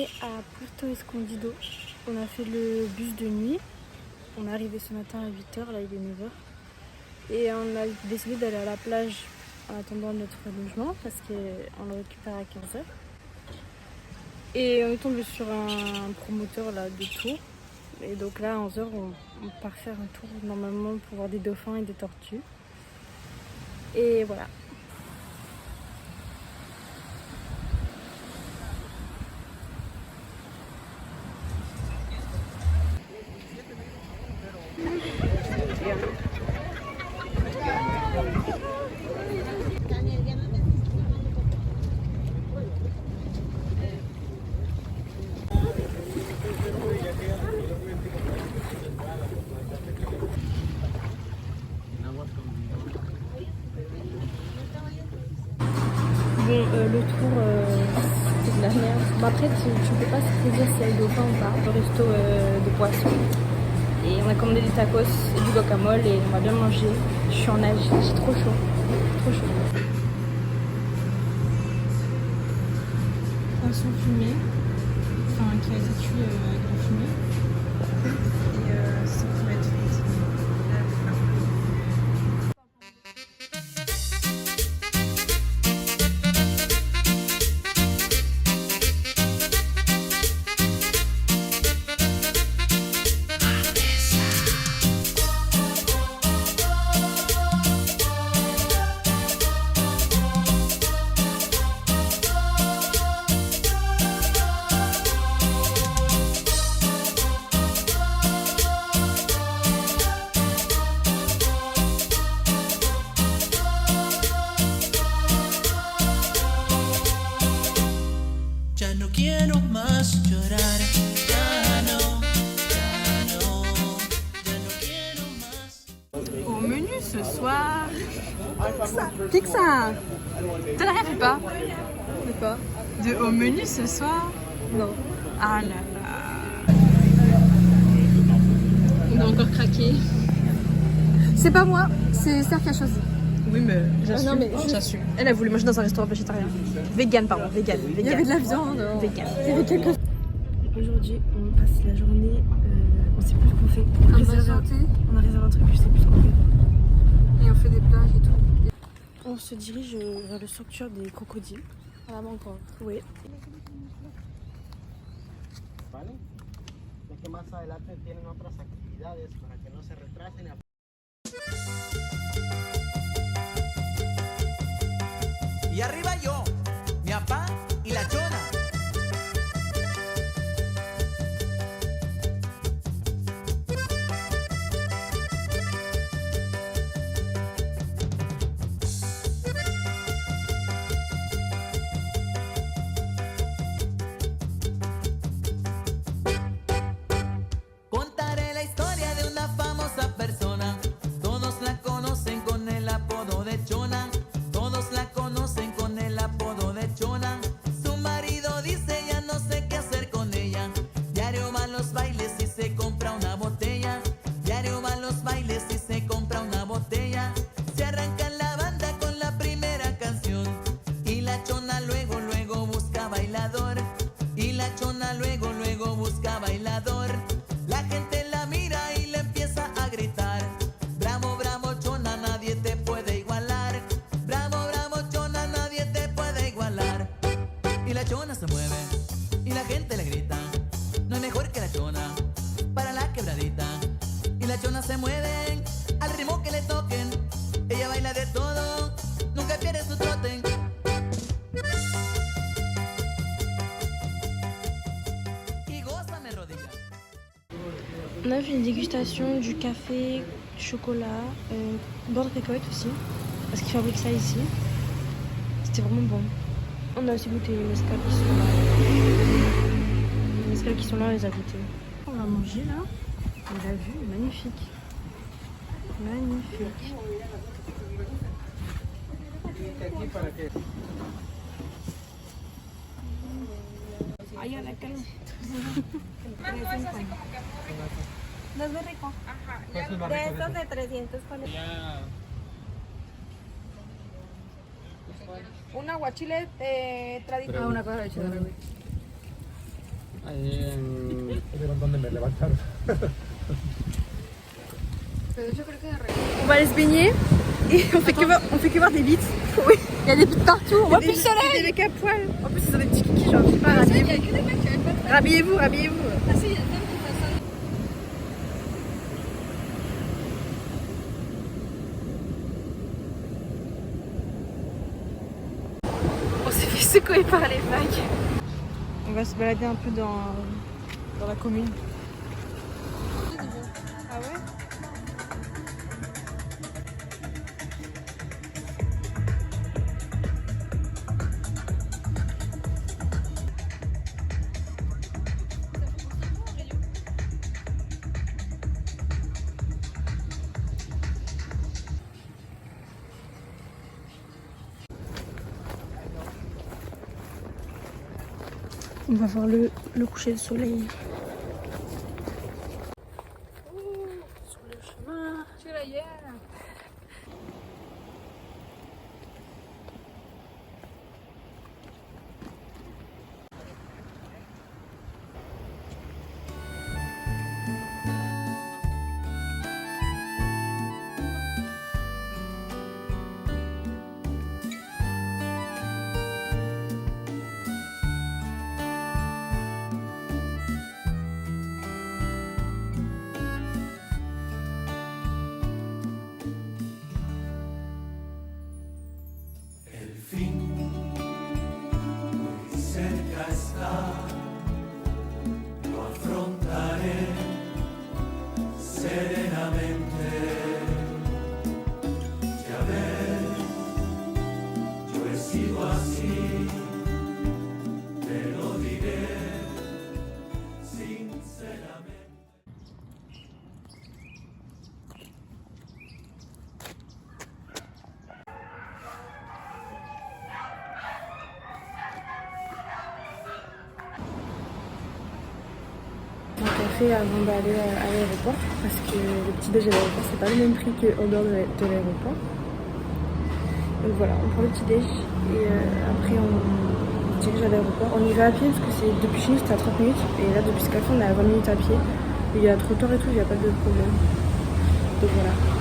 est à Puerto Escondido. On a fait le bus de nuit. On est arrivé ce matin à 8h, là il est 9h. Et on a décidé d'aller à la plage en attendant notre logement parce qu'on le récupère à 15h. Et on est tombé sur un promoteur là, de tour. Et donc là à 11h on part faire un tour normalement pour voir des dauphins et des tortues. Et voilà. Bon, le tour, c'est de la merde. Bon, après, tu ne peux pas te dire s'il y a des dauphins ou pas. Le resto de poissons. Et on a commandé des tacos et du guacamole et on va bien manger. Je suis en nage, j'ai trop chaud. Trop chaud. Poisson fumé, enfin qui a été cuit avec la fumée. Et ça pourrait être fait. Ya no quiero más llorar, ya no quiero más. Au menu ce soir, Pixar. T'as rien fait pas? De quoi? Au menu ce soir? Non. Ah là là. On a encore craqué. C'est pas moi, c'est Esther qui a choisi. Oui, mais j'assume. non, mais j'assume. Elle a voulu manger dans un restaurant végétarien. Vegan, pardon, vegan. Il y avait de la viande. Vegan. Il y avait quelque chose. Aujourd'hui, on passe la journée, on sait plus ce qu'on fait. On a réservé un truc, je sais plus ce qu'on fait. Et on fait des plages et tout. On se dirige vers le sanctuaire des crocodiles. À la mangrove. Oui. ¿Vale? Es que más adelante tienen otras actividades para que no se retrasen. Y arriba yo, mi papá y la chona. Contaré la historia de una famosa persona. Todos la conocen con el apodo de Chona. Todos la conocen con el apodo de Chona. Su marido dice ya no sé qué hacer con ella. Diario va a los bailes y se compra una botella. Diario va a los bailes y se compra una botella. Se arranca la banda con la primera canción. Y la Chona luego, luego busca bailador. Y la Chona luego, luego busca bailador. La gente la mira y le empieza a gritar. Bravo, bravo, Chona, nadie te puede igualar. Bravo, bravo, Chona, nadie te puede igualar. Y la Chona se mueve y la gente le grita. No hay mejor que la Chona para la quebradita. Y la Chona se mueve al ritmo que le toquen. Ella baila de todo, nunca pierde su trote. Y goza mes rodillas. On a fait une dégustation du café, du chocolat, beurre de cacahuète aussi, parce qu'ils fabriquent ça ici. C'était vraiment bon. On a aussi goûté les mescales qui sont là. Les mescales qui sont là, on les a goûtés. On va manger là. Et la vue est magnifique. Magnifique. Ay, a la calma. No es muy rico. De estos de 300, ¿cuál es? Un aguachile tradicional. Una cosa de chile. On va aller se baigner et on fait que voir des bites. Oui. Il y a des bites partout. On voit plus le soleil. Des mecs à poil. En plus, ils ont des petits kikis, genre, je sais pas, rhabillez-vous. Rhabillez-vous. Ah si, il y a des femmes qui font ça. On s'est fait secouer par les vagues. On va se balader un peu dans la commune. Ah ouais? On va voir le coucher de soleil. Sur le chemin. Avant d'aller à l'aéroport parce que le petit déj à l'aéroport c'est pas le même prix qu'en dehors de l'aéroport. Donc voilà, on prend le petit déj et après on dirige à l'aéroport. On y va à pied parce que c'est depuis chez nous c'était à 30 minutes et là depuis Scaffour on est à 20 minutes à pied. Il y a trottoir et tout, il n'y a pas de problème. Donc voilà.